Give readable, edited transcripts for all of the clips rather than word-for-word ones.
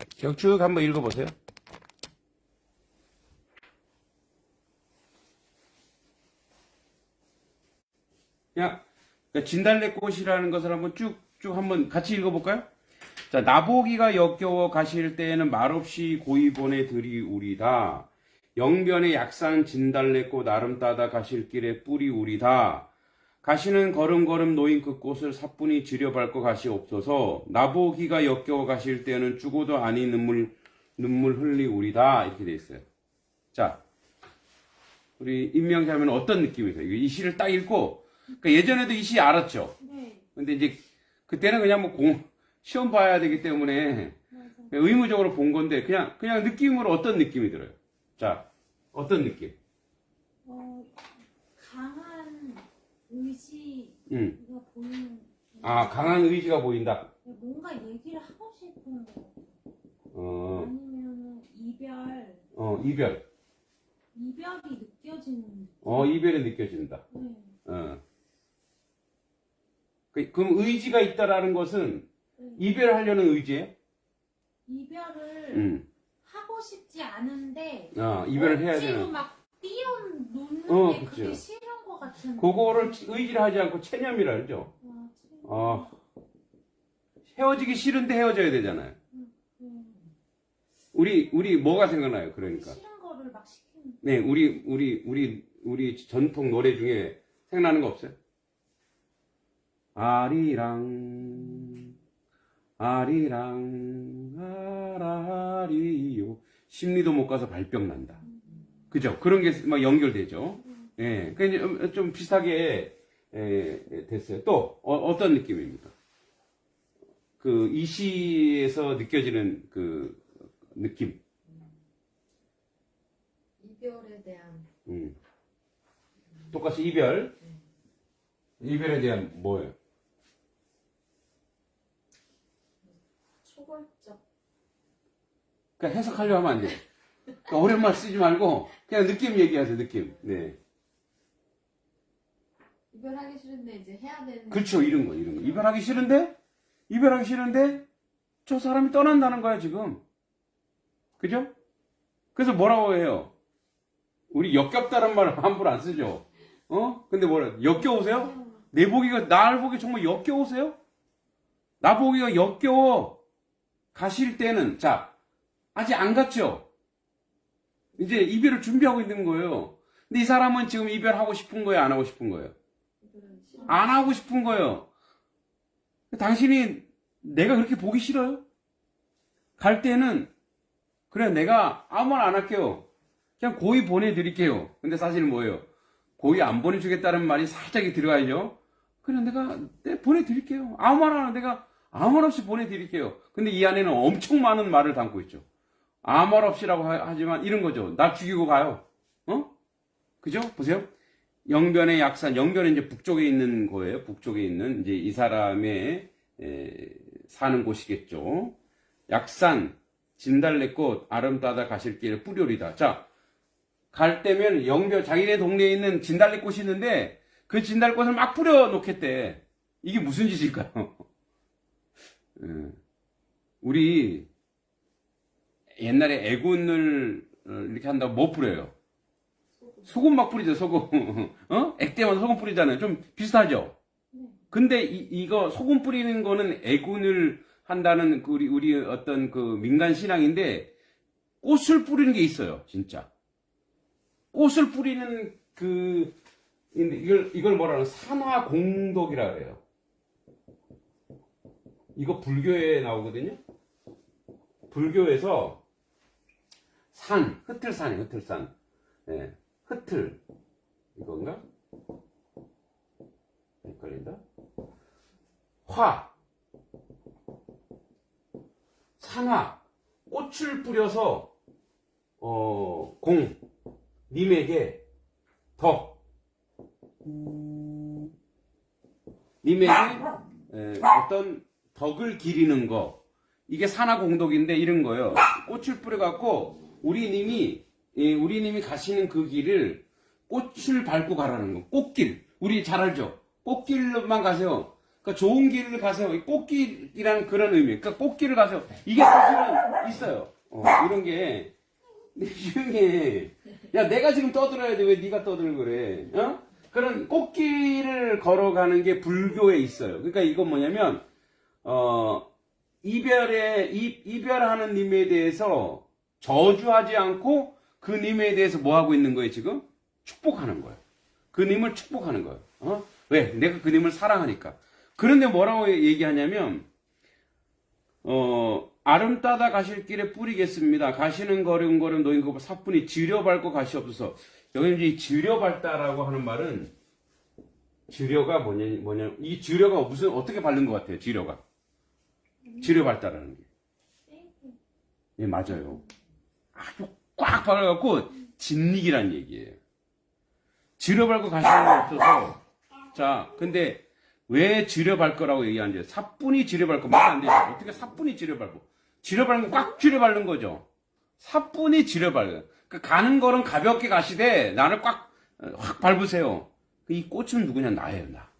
쭉 한번 읽어보세요. 그냥 진달래꽃이라는 것을 한번 쭉쭉 한번 같이 읽어볼까요? 자, 나보기가 역겨워 가실 때에는 말없이 고이 보내 드리우리다. 영변의 약산 진달래꽃 아름 따다 가실 길에 뿌리우리다. 가시는 걸음걸음 놓인 그 꽃을 사뿐히 지려밟고 가시옵소서. 나보기가 역겨워 가실 때에는 죽어도 아니 눈물 흘리우리다. 이렇게 돼 있어요. 자, 우리 임명자면 어떤 느낌이세요? 이 시를 딱 읽고, 그러니까 예전에도 이 시 알았죠? 네. 근데 이제 그때는 그냥 뭐 시험 봐야 되기 때문에 의무적으로 본 건데 그냥 느낌으로 어떤 느낌이 들어요? 자, 어떤 느낌? 강한 의지가 보이는. 아, 강한 의지가 보인다. 뭔가 얘기를 하고 싶은 거. 어, 아니면 이별. 이별. 이별이 느껴지는. 이별이 느껴진다. 네. 그럼 의지가 있다라는 것은 네. 이별하려는 의지예요? 이별을 하고 싶지 않은데. 이별을 해야 억지로 되는. 막 띄워놓는 게 그쵸. 그게 싫은 것 같은. 그거를 의지를 하지 않고 체념이라 그러죠. 헤어지기 싫은데 헤어져야 되잖아요. 우리 뭐가 생각나요? 그러니까. 싫은 거를 막 시키는. 네, 우리 전통 노래 중에 생각나는 거 없어요? 아리랑, 아라리요. 심리도 못 가서 발병 난다. 그죠? 그런 게 막 연결되죠. 예, 그 좀 비슷하게 됐어요. 또 어떤 느낌입니까? 이 시에서 느껴지는 그 느낌. 이별에 대한 똑같이 이별. 이별에 대한 뭐예요? 초벌적. 그러니까 해석하려고 하면 안 돼. 그러니까 어려운 말 쓰지 말고 그냥 느낌 얘기하세요. 느낌. 네. 이별하기 싫은데 이제 해야 되는. 그렇죠. 이런 거. 이별하기 싫은데 저 사람이 떠난다는 거야 지금. 그죠? 그래서 뭐라고 해요? 우리 역겹다는 말을 함부로 안 쓰죠. 근데 뭐라? 역겨우세요? 날 보기 정말 역겨우세요? 나 보기가 역겨워 가실 때는, 자, 아직 안 갔죠? 이제 이별을 준비하고 있는 거예요. 근데 이 사람은 지금 이별하고 싶은 거예요? 안 하고 싶은 거예요? 안 하고 싶은 거예요. 당신이 내가 그렇게 보기 싫어요? 갈 때는, 그래, 내가 아무 말 안 할게요. 그냥 고이 보내드릴게요. 근데 사실은 뭐예요? 고이 안 보내주겠다는 말이 살짝 들어가야죠. 그래, 내가 보내드릴게요. 아무 말 안 하고 내가 아무 말 없이 보내드릴게요. 근데 이 안에는 엄청 많은 말을 담고 있죠. 아무 말 없이라고 하지만 이런 거죠. 나 죽이고 가요. 그죠? 보세요. 영변의 약산, 영변은 이제 북쪽에 있는 거예요. 북쪽에 있는 이제 이 사람의 사는 곳이겠죠. 약산, 진달래꽃 아름다다 가실 길에 뿌리오리다. 자, 갈 때면 영변, 자기네 동네에 있는 진달래꽃이 있는데 그 진달꽃을 막 뿌려 놓겠대. 이게 무슨 짓일까요? 우리 옛날에 애군을 이렇게 한다고 뭐 뿌려요? 소금 막 뿌리죠, 소금. 액땜한 소금 뿌리잖아요. 좀 비슷하죠? 근데 이거 소금 뿌리는 거는 애군을 한다는 우리 어떤 그 민간 신앙인데 꽃을 뿌리는 게 있어요, 진짜. 꽃을 뿌리는 이걸 뭐라 그래요? 산화공덕이라 그래요. 이거 불교에 나오거든요. 불교에서 흩틀산이에요, 흩틀산. 네, 흩틀. 이건가? 헷갈린다. 산화. 꽃을 뿌려서, 님에게 님에게 어떤 덕을 기리는 거, 이게 산화공덕인데 이런 거예요. 꽃을 뿌려갖고 우리님이 가시는 그 길을 꽃을 밟고 가라는 거. 꽃길, 우리 잘 알죠? 꽃길만 가세요. 그러니까 좋은 길을 가세요. 이 꽃길이라는 그런 의미. 그러니까 꽃길을 가세요. 이게 사실은 있어요. 이런 게. 이런 게. 야, 내가 지금 떠들어야 돼. 왜 네가 떠들고 그래? 그런 꽃길을 걸어가는 게 불교에 있어요. 그러니까 이건 뭐냐면, 이별하는 님에 대해서 저주하지 않고 그 님에 대해서 뭐 하고 있는 거예요, 지금? 축복하는 거예요. 그 님을 축복하는 거예요. 왜? 내가 그 님을 사랑하니까. 그런데 뭐라고 얘기하냐면, 아름 따다 가실 길에 뿌리겠습니다. 가시는 걸음걸음 노인 그 사뿐히 지려밟고 가시옵소서. 여기 이제 지려밟다라고 하는 말은, 지려가 뭐냐, 이 지려가 어떻게 바른 것 같아요, 지려가. 지려밟다라는 게. 예, 맞아요. 아주 꽉 발라갖고, 진리기란 얘기예요. 지려밟고 가시는 거 없어서, 자, 근데, 왜 지려밟 거라고 얘기하는지 사뿐히 지려밟고 말 안 되죠. 어떻게 사뿐히 지려밟고 지려밟는 꽉 지려밟는 거죠. 사뿐히 지려밟고 그 가는 걸은 가볍게 가시되 나를 꽉 확 밟으세요. 이 꽃은 누구냐? 나예요. 나.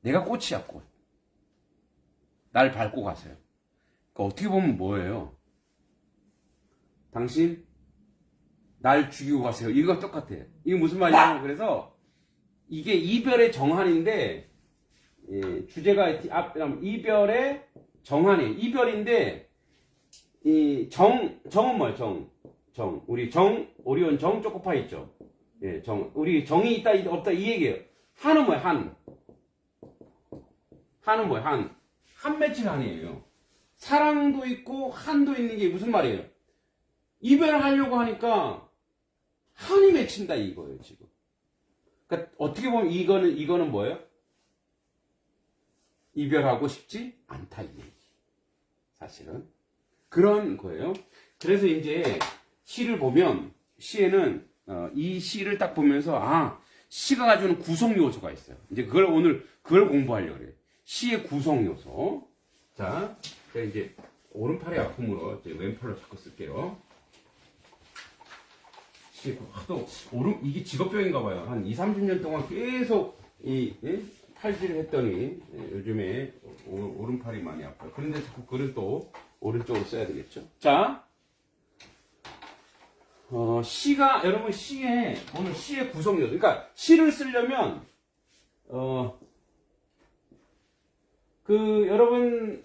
내가 꽃이야. 꽃. 날 밟고 가세요. 그러니까 어떻게 보면 뭐예요? 당신 날 죽이고 가세요. 이거 똑같아요. 이게 무슨 말이냐면 그래서 이게 이별의 정한인데, 예, 주제가 이별의 정한이에요. 이별인데, 정은 뭐예요? 우리 오리온 정, 초코파 있죠? 예, 우리 정이 있다, 없다, 이 얘기예요. 한은 뭐예요? 한은 뭐예요? 한 맺힐 한이에요. 사랑도 있고, 한도 있는 게 무슨 말이에요? 이별을 하려고 하니까, 한이 맺힌다, 이거예요, 지금. 그러니까 어떻게 보면 이거는 뭐예요? 이별하고 싶지 않다 이 얘기. 사실은 그런 거예요. 그래서 이제 시를 보면 시에는 이 시를 딱 보면서 시가 가지고는 구성 요소가 있어요. 이제 그걸 공부하려고 그래요. 시의 구성 요소. 자, 제가 이제 오른팔의 아픔으로 이제 왼팔로 자꾸 쓸게요. 하도 이게 직업병인가 봐요. 한 20-30년 동안 계속 팔질을 했더니 요즘에 오른팔이 많이 아파요. 그런데 자꾸 글은 또 오른쪽으로 써야 되겠죠. 자, 시가 여러분 오늘 시의 구성 요소. 그러니까 시를 쓰려면 여러분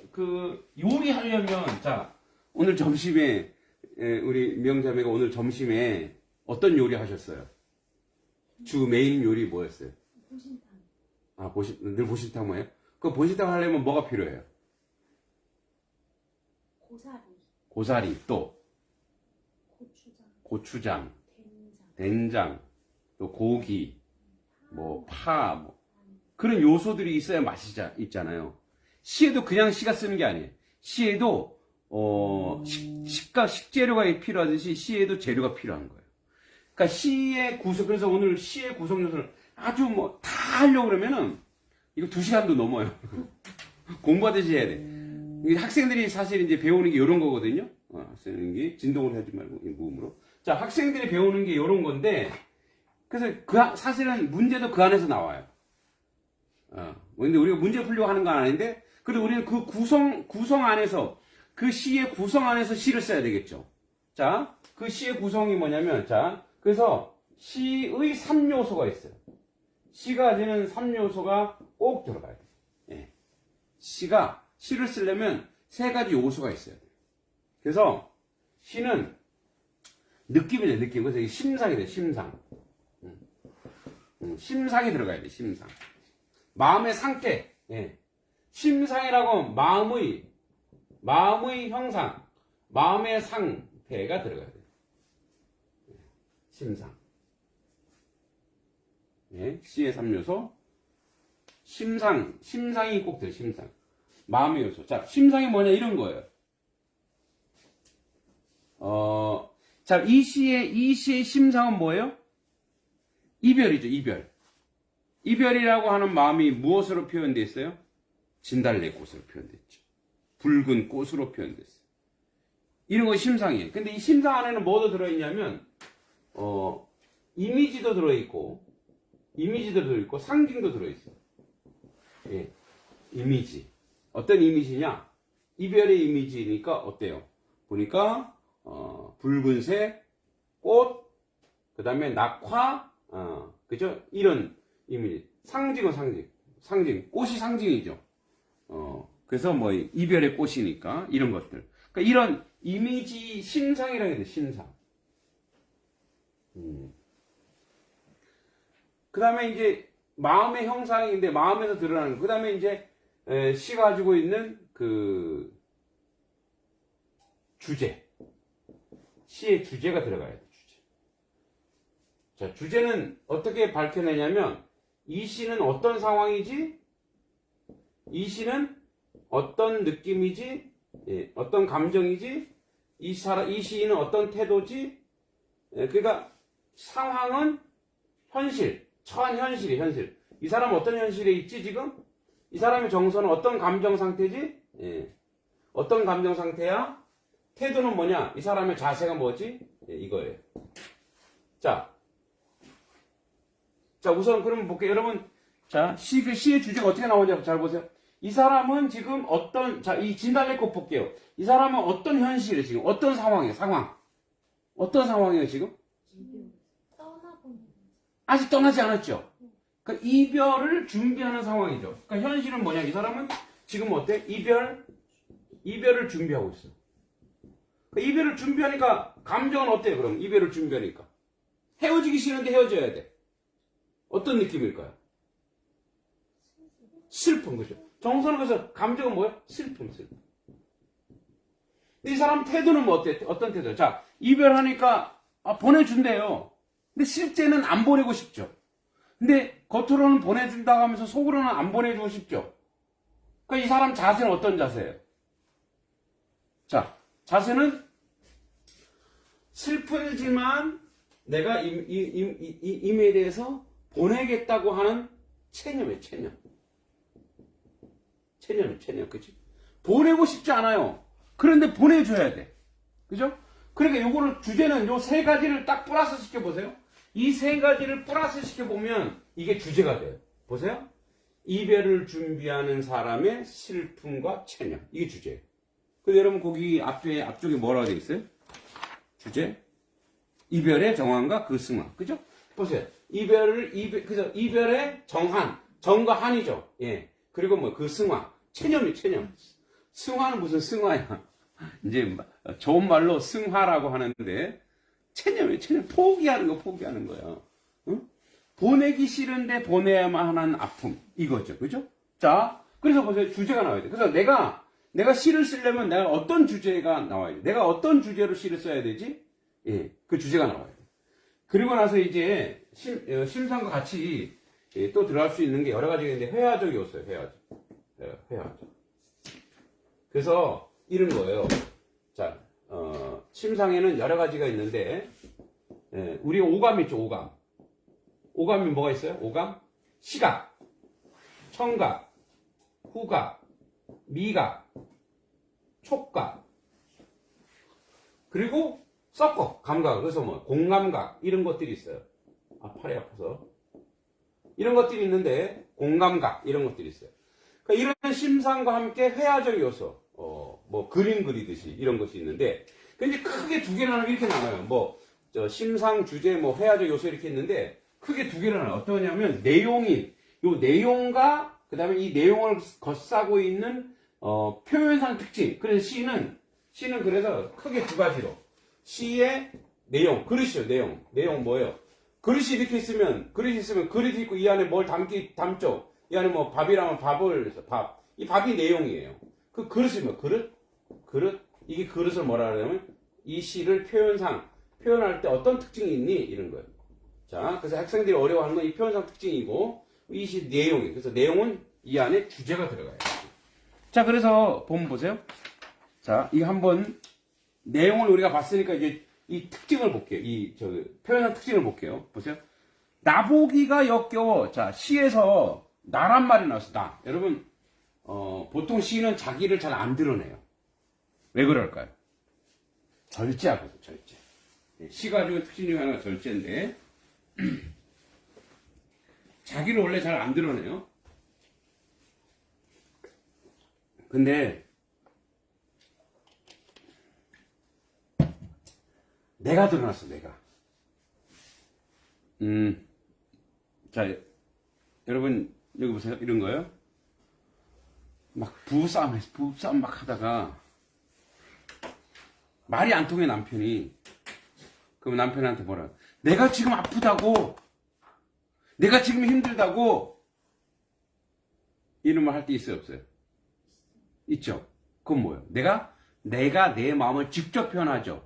요리하려면 자 오늘 점심에 우리 명자매가 오늘 점심에 어떤 요리 하셨어요? 주 메인 요리 뭐였어요? 보신탕. 늘 보신탕 뭐예요? 그 보신탕 하려면 뭐가 필요해요? 고사리 또 고추장, 된장, 또 고기, 파, 그런 요소들이 있어야 맛이 있잖아요. 시에도 그냥 시가 쓰는 게 아니에요. 시에도 식재료가 필요하듯이 시에도 재료가 필요한 거예요. 그러니까 시의 구성, 그래서 오늘 시의 구성 요소를 아주 다 하려고 그러면은 이거 2시간도 넘어요. 공부하듯이 해야 돼. 학생들이 사실 이제 배우는 게 이런 거거든요. 쓰는 게 진동을 하지 말고 무음으로. 자, 학생들이 배우는 게 이런 건데, 그래서 사실은 문제도 그 안에서 나와요. 근데 우리가 문제 풀려고 하는 건 아닌데, 그래도 우리는 그 구성 안에서, 그 시의 구성 안에서 시를 써야 되겠죠. 자, 그 시의 구성이 뭐냐면, 자, 그래서 시의 3요소가 있어요. 시가 가지는 3요소가 꼭 들어가야 돼요. 예. 시를 쓰려면 3가지 요소가 있어야 돼요. 그래서 시는 느낌이죠, 느낌. 그래서 이게 심상이 돼요, 심상. 심상이 들어가야 돼요, 심상. 마음의 상태. 예. 심상이라고 마음의 형상, 마음의 상태가 들어가야 돼요. 심상. 예, C의 3요소. 심상이 꼭 돼요, 심상. 마음의 요소. 자, 심상이 뭐냐, 이런 거예요. 자, 이 시의 심상은 뭐예요? 이별이죠, 이별. 이별이라고 하는 마음이 무엇으로 표현되어 있어요? 진달래꽃으로 표현됐죠. 붉은 꽃으로 표현됐어요. 이런 거 심상이에요. 근데 이 심상 안에는 뭐도 들어있냐면, 이미지도 들어있고, 상징도 들어있어요. 예, 이미지. 어떤 이미지냐? 이별의 이미지니까 어때요? 보니까 붉은색 꽃, 그 다음에 낙화, 그죠? 이런 이미지. 상징은 상징. 꽃이 상징이죠. 그래서 뭐 이별의 꽃이니까 이런 것들. 그러니까 이런 이미지 심상이라고 해야 돼. 심상. 그 다음에 이제 마음의 형상인데 마음에서 드러나는. 그 다음에 이제 시 가지고 있는 그 주제. 시의 주제가 들어가야 돼. 주제. 자, 주제는 어떻게 밝혀내냐면 이 시는 어떤 상황이지? 이 시는 어떤 느낌이지? 예, 어떤 감정이지? 이 시인은 어떤 태도지? 예, 그러니까 상황은 현실, 처한 현실이 현실. 이 사람은 어떤 현실에 있지 지금? 이 사람의 정서는 어떤 감정 상태지? 예, 어떤 감정 상태야? 태도는 뭐냐? 이 사람의 자세가 뭐지? 예, 이거예요. 자, 우선 그럼 볼게요. 여러분, 자, 시의 주제가 어떻게 나오는지 잘 보세요. 이 사람은 지금 이 진달래꽃 볼게요. 이 사람은 어떤 현실에 지금, 어떤 상황이에요, 상황. 어떤 상황이에요, 지금? 떠나보는. 아직 떠나지 않았죠? 그러니까 이별을 준비하는 상황이죠. 그러니까 현실은 뭐냐? 이 사람은 지금 어때? 이별을 준비하고 있어. 그러니까 이별을 준비하니까 감정은 어때요, 그럼? 이별을 준비하니까. 헤어지기 싫은데 헤어져야 돼. 어떤 느낌일까요? 슬픔, 그죠? 정서는 그래서 감정은 뭐예요? 슬픔. 이 사람 태도는 뭐 어때? 어떤 태도야? 자, 이별하니까 보내준대요. 근데 실제는 안 보내고 싶죠. 근데 겉으로는 보내준다고 하면서 속으로는 안 보내주고 싶죠. 그러니까 이 사람 자세는 어떤 자세예요? 자, 자세는 슬프지만 내가 임에 대해서 보내겠다고 하는 체념이에요, 체념, 그치? 보내고 싶지 않아요. 그런데 보내줘야 돼. 그죠? 그러니까 요거를 주제는 요 세 가지를 딱 플러스 시켜보세요. 이 세 가지를 플러스 시켜보면 이게 주제가 돼요. 보세요. 이별을 준비하는 사람의 슬픔과 체념. 이게 주제예요. 근데 여러분 거기 앞쪽에 뭐라고 되어 있어요? 주제? 이별의 정한과 그 승화. 그죠? 보세요. 그죠? 이별의 정과 한이죠. 예. 그리고 뭐 그 승화. 체념이 체념. 승화는 무슨 승화야? 이제 좋은 말로 승화라고 하는데 체념이 체념. 포기하는 거야. 응? 보내기 싫은데 보내야만 하는 아픔. 이거죠. 그죠? 자, 그래서 보세요. 주제가 나와야 돼. 그래서 내가 시를 쓰려면 내가 어떤 주제가 나와야 돼? 내가 어떤 주제로 시를 써야 되지? 예. 그 주제가 나와야 돼. 그리고 나서 이제 심상과 같이 또 들어갈 수 있는 게 여러 가지가 있는데 회화적 요소예요. 회화적. 그래서 이런 거예요. 자, 심상에는 여러 가지가 있는데 우리 오감 있죠, 오감. 오감이 뭐가 있어요? 오감? 시각, 청각, 후각, 미각, 촉각, 그리고 섞어, 감각. 그래서 뭐 공감각 이런 것들이 있어요. 팔이 아파서 이런 것들이 있는데 공감각 이런 것들이 있어요. 그러니까 이런 심상과 함께 회화적 요소, 뭐 그림 그리듯이 이런 것이 있는데, 근데 크게 두 개로 나누면 이렇게 나눠요. 뭐 심상, 주제, 뭐 회화적 요소 이렇게 있는데 크게 두 개로 나눠요. 어떠냐면 요 내용과 그 다음에 이 내용을 겉싸고 있는 표현상 특징. 그래서 시는 그래서 크게 두 가지로. 시의 내용, 글이죠, 내용 뭐예요? 그릇이 있으면 그릇이 있고 이 안에 뭘 담죠. 이 안에 뭐 밥이라면 이 밥이 내용이에요. 그 그릇이 뭐 그릇? 이게 그릇을 뭐라 그러냐면 이 시를 표현할 때 어떤 특징이 있니? 이런 거예요. 자, 그래서 학생들이 어려워하는 건 이 표현상 특징이고 이 시 내용이. 그래서 내용은 이 안에 주제가 들어가요. 자, 그래서 보면 보세요. 자, 이거 한번 내용을 우리가 봤으니까 이제 이 특징을 볼게요. 표현상 특징을 볼게요. 보세요. 나보기가 역겨워. 자, 시에서 나란 말이 나왔어. 나. 여러분, 보통 시인은 자기를 잘 안 드러내요. 왜 그럴까요? 절제하거든, 절제. 시 가지고 특징 중에 하나가 절제인데, 자기를 원래 잘 안 드러내요. 근데 내가 드러났어, 내가. 자, 여러분 여기 보세요. 이런 거요. 막 부부싸움 막 하다가 말이 안 통해 남편이. 그럼 남편한테 뭐라? 내가 지금 아프다고, 내가 지금 힘들다고 이런 말 할 때 있어요, 없어요? 있죠. 그건 뭐예요? 내가 내 마음을 직접 표현하죠.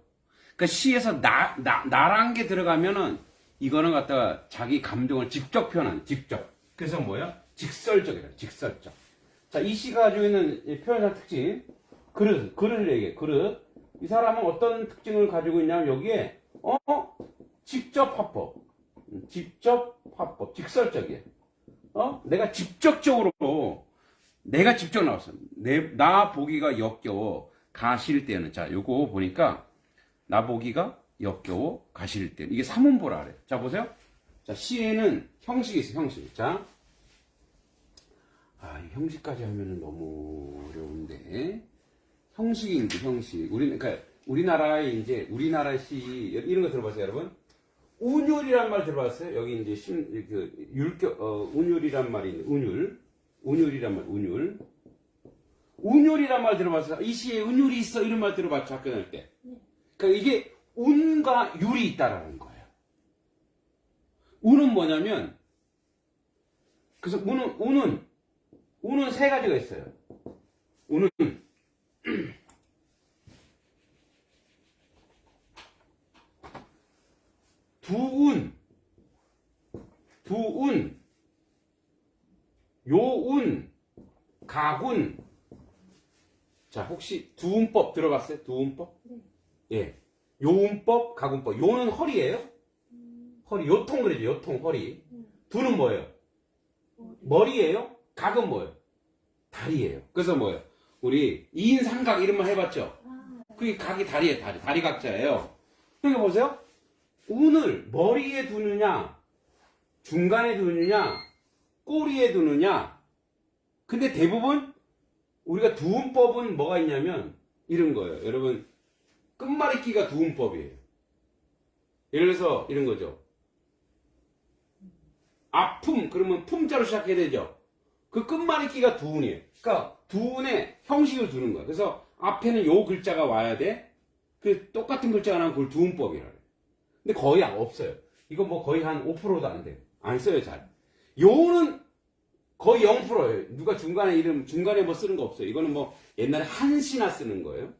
그러니까 시에서 나란 게 들어가면은 이거는 갖다가 자기 감정을 직접 표현하는, 직접. 그래서 뭐예요? 직설적이다, 직설적. 자, 이 시가 가지고 있는 표현상 특징. 그릇을 얘기해, 그릇. 이 사람은 어떤 특징을 가지고 있냐면 여기에, 직접 화법. 직접 화법. 직설적이에요. 내가 직접 나왔어. 나 보기가 역겨워 가실 때는. 자, 요거 보니까, 나 보기가 역겨워 가실 때. 이게 사문보라 그래. 자, 보세요. 자, 시에는 형식이 있어요, 형식. 자. 이 형식까지 하면은 너무 어려운데. 형식인데, 형식. 그러니까, 우리나라 시, 이런 거 들어봤어요, 여러분? 운율이란 말 들어봤어요? 여기 이제 운율이란 말이 있는데, 운율이란 말, 운율. 운율이란 말 들어봤어요? 이 시에 운율이 있어, 이런 말 들어봤죠, 학교 다닐 때? 그러니까 이게 운과 율이 있다라는 거예요. 운은 뭐냐면, 그래서 운은 세 가지가 있어요. 운은 두운, 요운, 가군. 자, 혹시 두운법 들어봤어요? 두운법? 네. 예. 요운법, 가군법. 요는 허리예요? 허리, 요통 그러죠. 요통, 허리. 두는 뭐예요? 머리예요? 각은 뭐예요? 다리예요. 그래서 뭐예요? 우리 2인 삼각 이런 말 해봤죠? 그게 각이 다리예요. 다리 각자예요. 그러니까 보세요. 운을 머리에 두느냐, 중간에 두느냐, 꼬리에 두느냐. 근데 대부분 우리가 두운법은 뭐가 있냐면 이런 거예요. 여러분, 끝말잇기가 두운법이에요. 예를 들어서 이런 거죠. 아픔, 그러면 품자로 시작해야 되죠. 그 끝말잇기가 두운이에요. 그러니까 두운의 형식을 두는 거예요. 그래서 앞에는 요 글자가 와야 돼. 그 똑같은 글자가 나오면 그걸 두운법이라 그래요. 근데 거의 없어요. 이거 뭐 거의 한 5%도 안 돼요. 안 써요, 잘. 요는 거의 0%예요. 누가 중간에 뭐 쓰는 거 없어요. 이거는 뭐 옛날에 한시나 쓰는 거예요.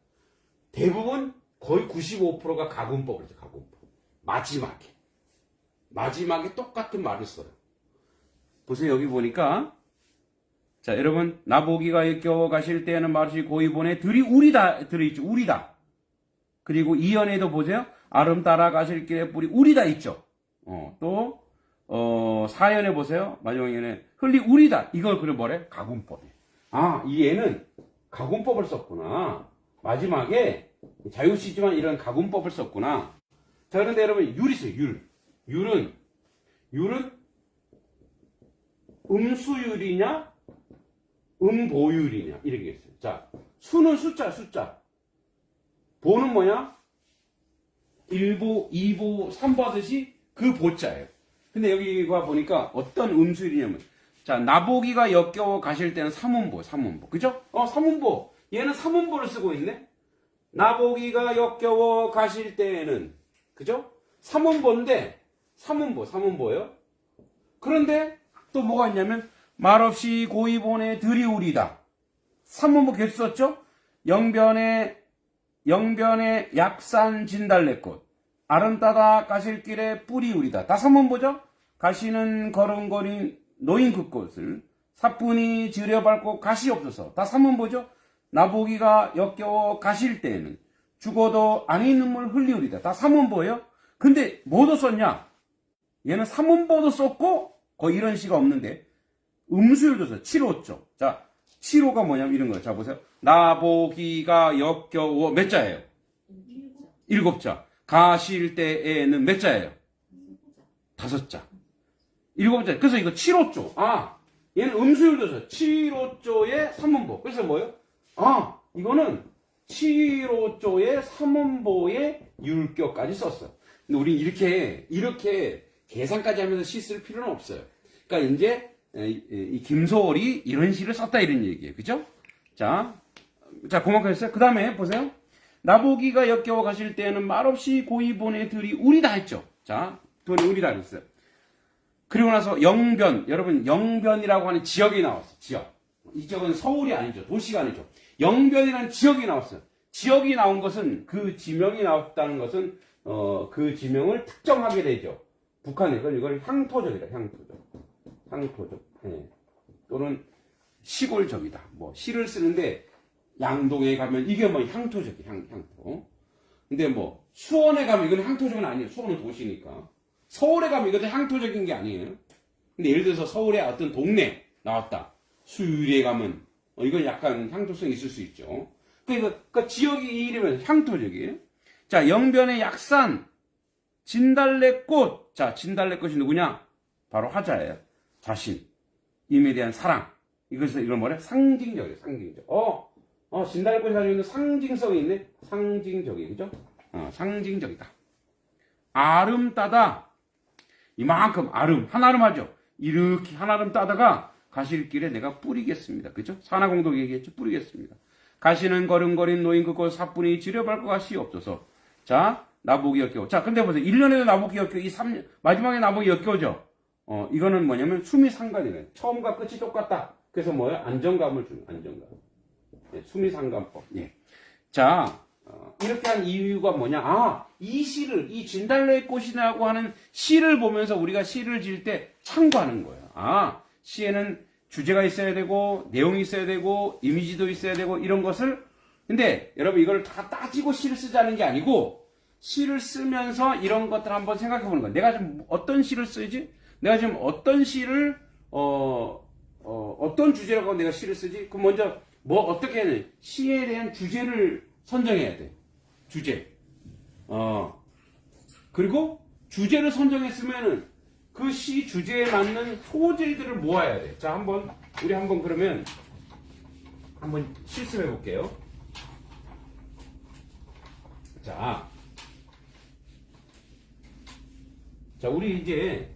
대부분 거의 95%가 가군법이죠, 가군법. 마지막에 똑같은 말을 써요. 보세요, 여기 보니까. 자, 여러분, 나보기가 역겨워 가실 때에는 말이 고이본에 들이 우리다 들어있죠. 우리다. 그리고 이연에도 보세요. 아름 따라 가실 길에 뿌리 우리다 있죠. 또 사연에 보세요. 마지막 연에 흘리 우리다. 이걸 그래 뭐래? 가군법이에요. 이 얘는 가군법을 썼구나. 마지막에 자유시지만 이런 가군법을 썼구나. 자, 그런데 여러분 율 있어요. 율은 음수율이냐 음보율이냐 이렇게 있어요. 자, 수는 숫자. 보는 뭐냐? 1보, 2보, 3보 하듯이 그 보자예요. 근데 여기가 보니까 어떤 음수율이냐면, 자, 나보기가 역겨워 가실 때는 삼음보. 그죠? 삼음보. 얘는 삼음보를 쓰고 있네? 나보기가 역겨워 가실 때에는, 그죠? 삼음보인데, 삼음보예요. 그런데 또 뭐가 있냐면, 말없이 고이본에 들이우리다. 삼음보 계속 썼죠? 영변에 약산 진달래꽃. 아름 따다 가실 길에 뿌리 우리다. 다 삼문보죠? 가시는 걸음걸이 노인 그 꽃을 사뿐히 지려밟고 가시 없어서. 다 삼문보죠? 나보기가 역겨워 가실 때에는 죽어도 아니 눈물 흘리우리다. 다 삼문보예요? 근데 뭐도 썼냐? 얘는 삼문보도 썼고 거의 이런 시가 없는데 음수율도 써. 7호죠. 자, 7호가 뭐냐면 이런 거예요. 자, 보세요. 나보기가 역겨워 몇 자예요? 7자. 가실 때에는 몇 자예요? 5자. 7자. 그래서 이거 7호조. 얘는 음수율도 써. 7호조의 삼문보. 그래서 뭐예요? 이거는 7호조의 3음보의 율격까지 썼어. 근데 우리 이렇게 계산까지 하면서 시 쓸 필요는 없어요. 그러니까 이제 이 김소월이 이런 시를 썼다 이런 얘기예요. 그죠? 자, 그만큼 했어요. 그 다음에 보세요. 나보기가 역겨워 가실 때에는 말없이 고이 보내들이 우리다 했죠. 자, 돈이 우리다 했어요. 그리고 나서 영변, 여러분 영변이라고 하는 지역이 나왔어요. 지역. 이 지역은 서울이 아니죠. 도시가 아니죠. 영변이라는 지역이 나왔어요. 지역이 나온 것은 그 지명이 나왔다는 것은 그 지명을 특정하게 되죠. 북한에 이걸 향토적이다. 향토적. 예. 또는 시골적이다. 뭐 시를 쓰는데 양동에 가면 이게 뭐 향토적이야. 향토. 근데 뭐 수원에 가면 이건 향토적은 아니에요. 수원은 도시니까. 서울에 가면 이것도 향토적인 게 아니에요. 근데 예를 들어서 서울에 어떤 동네 나왔다. 수유리에 가면 이건 약간 향토성이 있을 수 있죠. 그러니까 지역이 이 이름은 향토적이에요. 자, 영변의 약산, 진달래꽃. 자, 진달래꽃이 누구냐? 바로 화자예요. 자신, 임에 대한 사랑. 이걸 뭐래? 상징적이에요. 상징적. 진달래꽃이 가지고 있는 상징성이 있네. 상징적이, 그죠? 상징적이다. 아름 따다. 이만큼 한아름 하죠. 이렇게 한아름 따다가 가실 길에 내가 뿌리겠습니다. 그죠? 산하공독 얘기했죠. 뿌리겠습니다. 가시는 걸음걸인 노인 그곳 사뿐히 지려갈 것 같이 없어서. 자, 나보기 역겨워. 자, 근데 보세요. 1년에도 나보기 역겨워. 마지막에 나보기 역겨워죠. 이거는 뭐냐면 숨이 상관이네. 처음과 끝이 똑같다. 그래서 뭐예요? 안정감을 주는, 안정감. 네, 숨이 상관법. 예. 자, 이렇게 한 이유가 뭐냐? 이 시를, 이 진달래의 꽃이라고 하는 시를 보면서 우리가 시를 지을 때 참고하는 거예요. 시에는 주제가 있어야 되고, 내용이 있어야 되고, 이미지도 있어야 되고, 이런 것을. 근데 여러분 이걸 다 따지고 시를 쓰자는 게 아니고, 시를 쓰면서 이런 것들 한번 생각해 보는 거예요. 내가 지금 어떤 시를 쓰지? 내가 지금 어떤 시를, 어떤 주제라고 내가 시를 쓰지? 그럼 먼저, 어떻게 해야 돼? 시에 대한 주제를 선정해야 돼. 주제. 그리고 주제를 선정했으면은 그 시 주제에 맞는 소재들을 모아야 돼. 자, 우리 그러면 한번 실습해 볼게요. 자, 우리 이제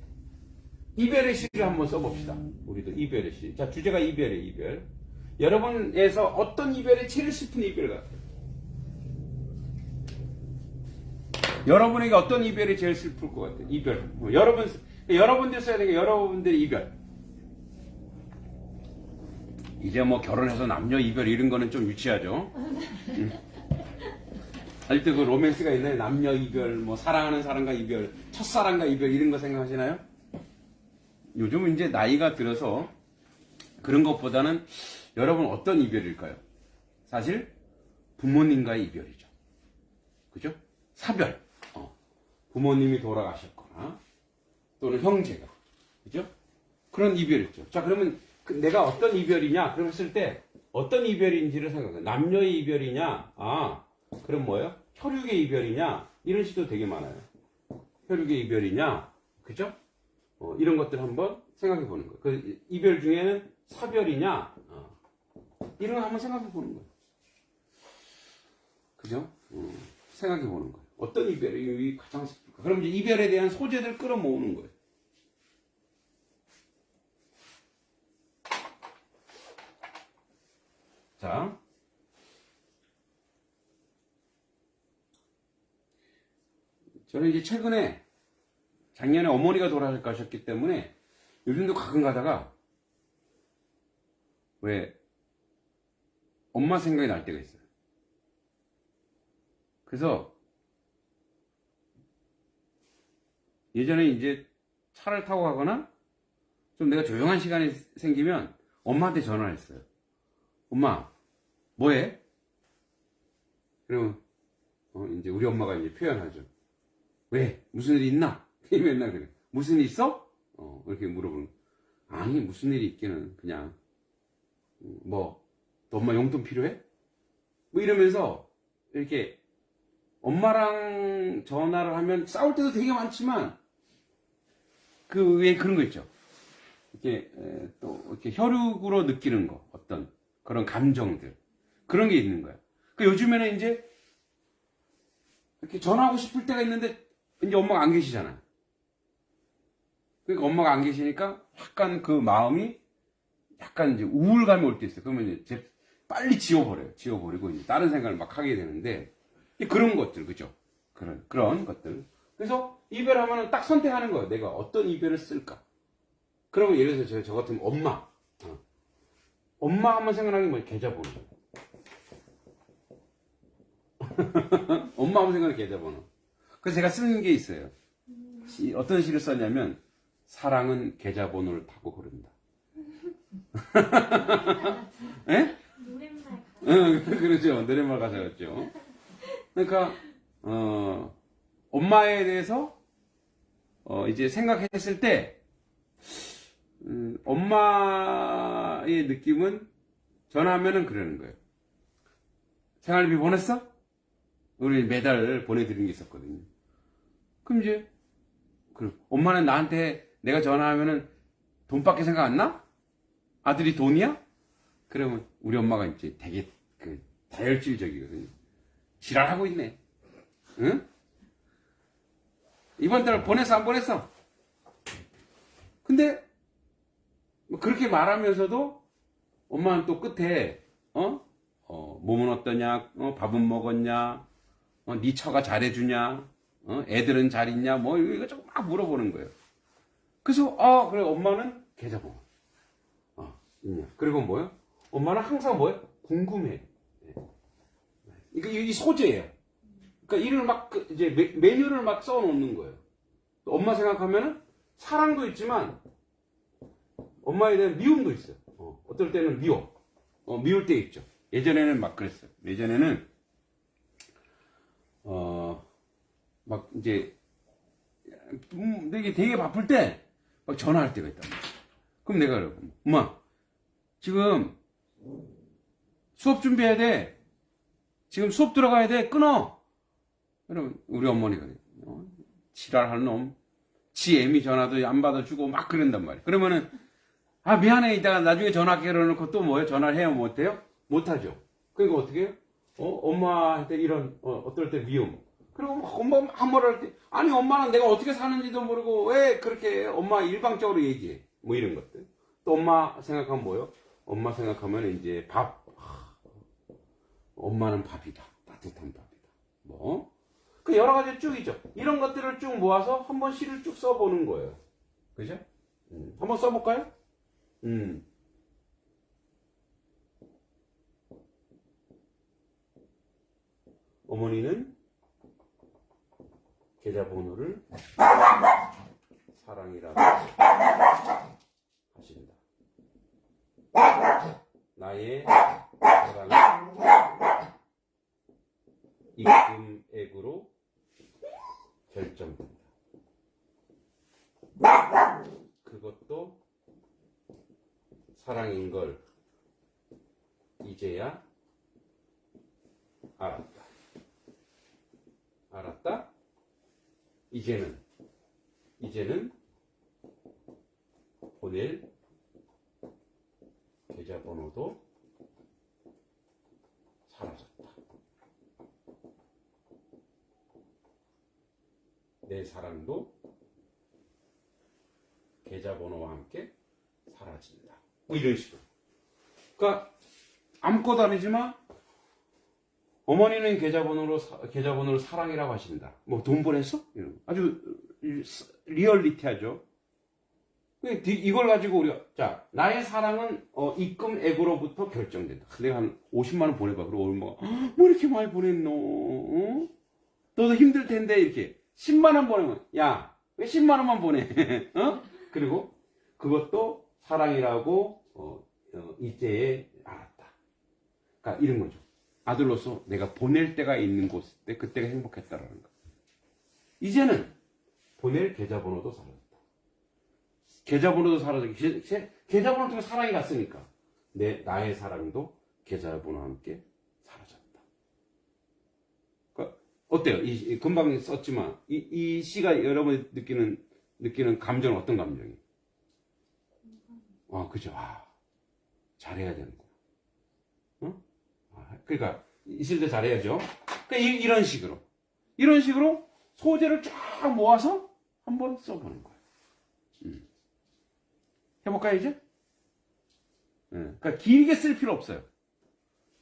이별의 시를 한번 써봅시다. 우리도 이별의 시. 자, 주제가 이별이에요, 이별. 여러분에서 어떤 이별이 제일 슬픈 이별 같아요? 여러분에게 어떤 이별이 제일 슬플 것 같아요? 이별. 여러분들 써야 되는 게 여러분들의 이별. 이제 뭐 결혼해서 남녀 이별 이런 거는 좀 유치하죠? 아직도 그 로맨스가 있나요? 남녀 이별, 뭐 사랑하는 사람과 이별, 첫사랑과 이별 이런 거 생각하시나요? 요즘은 이제 나이가 들어서 그런 것보다는 여러분 어떤 이별일까요? 사실 부모님과의 이별이죠. 그죠? 사별. 부모님이 돌아가셨거나 또는 형제가. 그죠? 그런 이별이 있죠. 자, 그러면 내가 어떤 이별이냐? 그럼 했을 때 어떤 이별인지를 생각해. 남녀의 이별이냐? 그럼 뭐예요? 혈육의 이별이냐? 이런 시도 되게 많아요. 혈육의 이별이냐? 그죠? 이런 것들 한번 생각해 보는 거예요. 그 이별 중에는 사별이냐? 이런 거 한번 생각해 보는 거예요. 그죠? 생각해 보는 거예요. 어떤 이별이 가장 슬플까? 그럼 이제 이별에 대한 소재들 끌어모으는 거예요. 자, 저는 이제 최근에 작년에 어머니가 돌아가셨기 때문에 요즘도 가끔 가다가 왜 엄마 생각이 날 때가 있어요. 그래서 예전에 이제 차를 타고 가거나 좀 내가 조용한 시간이 생기면 엄마한테 전화를 했어요. 엄마, 뭐해? 그러면 이제 우리 엄마가 이제 표현하죠. 왜? 무슨 일이 있나? 맨날 그래. 무슨 일 있어? 이렇게 물어보는. 아니, 무슨 일이 있기는 그냥 너 엄마 용돈 필요해? 뭐 이러면서 이렇게 엄마랑 전화를 하면 싸울 때도 되게 많지만 그 왜 그런 거 있죠. 이렇게 또 이렇게 혈육으로 느끼는 거, 어떤 그런 감정들, 그런 게 있는 거야. 그 요즘에는 이제 이렇게 전화하고 싶을 때가 있는데 이제 엄마가 안 계시잖아. 그러니까 엄마가 안 계시니까 약간 그 마음이 약간 이제 우울감이 올 때 있어요. 그러면 이제 빨리 지워버려요. 지워버리고 이제 다른 생각을 막 하게 되는데 그런 것들, 그죠? 그런 것들. 그래서 이별하면은 딱 선택하는 거예요. 내가 어떤 이별을 쓸까? 그러면 예를 들어서 저 같으면 엄마. 엄마 한번 생각나는 게 뭐예요? 계좌번호. 엄마 한번 생각나는 계좌번호. 그래서 제가 쓰는 게 있어요. 어떤 시를 썼냐면, 사랑은 계좌번호를 타고 흐른다. 예? 노랫말 가사. 응, 그렇죠. 노랫말 가사였죠. 그러니까, 엄마에 대해서, 이제 생각했을 때, 엄마의 느낌은 전화하면은 그러는 거예요. 생활비 보냈어? 우리 매달 보내드리는 게 있었거든요. 그럼 이제, 엄마는 나한테 내가 전화하면은 돈밖에 생각 안 나? 아들이 돈이야? 그러면 우리 엄마가 이제 되게 다혈질적이거든요. 지랄하고 있네. 응? 이번 달 보냈어, 안 보냈어? 근데, 그렇게 말하면서도 엄마는 또 끝에, 몸은 어떠냐? 밥은 먹었냐? 네 처가 잘해주냐? 애들은 잘 있냐? 뭐, 이거 막 물어보는 거예요. 그래서, 그래, 엄마는 계좌번호. 있냐? 그리고 뭐요? 엄마는 항상 뭐예요? 궁금해. 이 소재예요. 그러니까 이를 막, 이제 메뉴를 막 써 놓는 거예요. 엄마 생각하면은 사랑도 있지만, 엄마에 대한 미움도 있어요. 어떨 때는 미워. 미울 때 있죠. 예전에는 막 그랬어요. 예전에는, 막 이제, 되게 바쁠 때, 막 전화할 때가 있단 말이야. 그럼 내가 그러고, 엄마, 지금 수업 준비해야 돼. 지금 수업 들어가야 돼. 끊어. 그러면 우리 어머니가, 지랄할 놈. 지 애미 전화도 안 받아주고 막 그런단 말이야. 그러면은, 미안해. 이따가 나중에 전화할게. 그러놓고 또 뭐예요? 전화를 해요? 못해요? 못하죠. 그러니까 어떻게 해요? 엄마한테 이런, 어떨 때 미움. 그리고 막 엄마가 막 뭐라 할 때, 아니, 엄마는 내가 어떻게 사는지도 모르고 왜 그렇게 엄마 일방적으로 얘기해. 뭐 이런 것들. 또 엄마 생각하면 뭐요? 엄마 생각하면 이제 밥. 엄마는 밥이다. 따뜻한 밥이다. 뭐. 그 여러 가지 쭉 있죠. 이런 것들을 쭉 모아서 한번 시를 쭉 써보는 거예요. 그죠? 한번 써볼까요? 어머니는 계좌번호를 사랑이라고 하신다. 나의 사랑은 입금액으로 결정된다. 그것도 사랑인 걸 이제야 알았다. 알았다? 이제는 보낼 계좌번호도 사라졌다. 내 사랑도 계좌번호와 함께 사라진다. 뭐 이런 식으로. 그러니까 아무것도 아니지만 어머니는 계좌번호를 사랑이라고 하신다. 뭐 돈 보냈어? 이런 거. 아주 리얼리티하죠. 이걸 가지고 우리가 자 나의 사랑은 입금액으로부터 결정된다. 내가 한 50만 원 보내봐. 그리고 엄마가 뭐 이렇게 많이 보냈노? 너도 힘들 텐데 이렇게 10만 원 보내면 야 왜 10만 원만 보내? 그리고 그것도 사랑이라고 이제에 알았다. 그러니까 이런 거죠. 아들로서 내가 보낼 때가 있는 곳 때 그때가 행복했다라는 거. 이제는 보낼 계좌번호도 사라졌다. 계좌번호도 사라졌고 계좌번호 통해 사랑이 갔으니까 나의 사랑도 계좌번호와 함께 사라졌다. 그러니까 어때요? 금방 썼지만 이 시가 여러분이 느끼는 감정은 어떤 감정이에요? 그죠? 잘해야 되는구나. 그러니까 있을 때 잘해야죠. 그러니까 이런 식으로 소재를 쫙 모아서 한번 써보는 거예요. 해볼까요, 이제? 그러니까 길게 쓸 필요 없어요.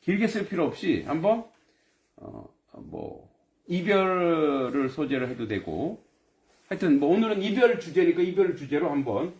길게 쓸 필요 없이 한번 이별을 소재로 해도 되고, 하여튼 뭐 오늘은 이별 주제니까 이별 주제로 한번